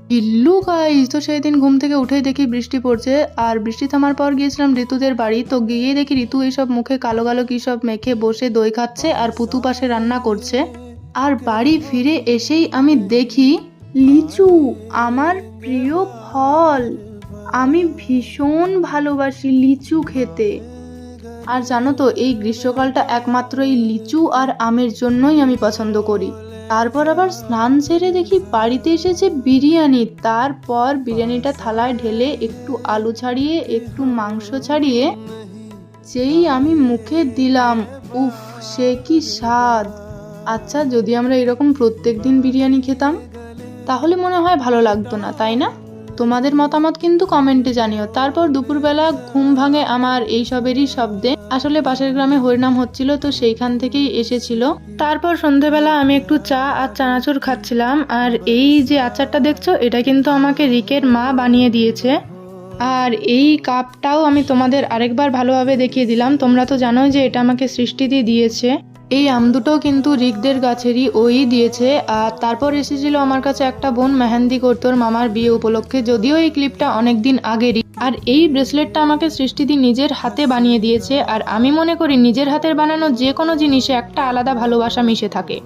ইল্লু guys, তো সেই দিন ঘুম থেকে উঠেই দেখি বৃষ্টি পড়ছে। আর বৃষ্টি থামার পর গিয়েছিলাম ঋতুদের বাড়ি। তো গিয়ে দেখি ঋতু এইসব মুখে কালো কালো কি সব মেখে বসে দই খাচ্ছে আর পুতু পাশে রান্না করছে। আর বাড়ি ফিরে এসেই আমি দেখি লিচু, আমার প্রিয় ফল। আমি ভীষণ ভালোবাসি লিচু খেতে। আর জানো তো, এই গ্রীষ্মকালটা একমাত্র এই লিচু আর আমের জন্যই আমি পছন্দ করি। তারপর আবার স্নান সেরে দেখি বাড়িতে এসেছে বিরিয়ানি। তারপর বিরিয়ানিটা থালায় ঢেলে একটু আলু ছাড়িয়ে একটু মাংস ছাড়িয়ে যেই আমি মুখে দিলাম, উফ, সে কি স্বাদ! আচ্ছা, যদি আমরা এরকম প্রত্যেক দিন বিরিয়ানি খেতাম তাহলে মনে হয় ভালো লাগতো না, তাই না? তোমাদের মতামত কিন্তু কমেন্টে জানিও। তারপর দুপুরবেলা ঘুম ভাঙে আমার এই সবেরই শব্দে। আসলে পাশের গ্রামে হরিনাম হচ্ছিল, তো সেইখান থেকেই এসেছিল। তারপর সন্ধেবেলা আমি একটু চা আর চানাচুর খাচ্ছিলাম। আর এই যে আচারটা দেখছো, এটা কিন্তু আমাকে রিকের মা বানিয়ে দিয়েছে। আর এই কাপটাও আমি তোমাদের আরেকবার ভালোভাবে দেখিয়ে দিলাম। তোমরা তো জানোই যে এটা আমাকে সৃষ্টিদি দিয়েছে। এই আম দুটো কিন্তু রিকদের গাছেরই, ওই দিয়েছে। আর তারপর এসেছিল আমার কাছে একটা বোন মেহেন্দি করতো ওর মামার বিয়ে উপলক্ষে, যদিও এই ক্লিপটা অনেকদিন আগেরই। আর এই ব্রেসলেটটা আমাকে সৃষ্টিদি নিজের হাতে বানিয়ে দিয়েছে। আর আমি মনে করি নিজের হাতের বানানো যে কোনো জিনিসে একটা আলাদা ভালোবাসা মিশে থাকে।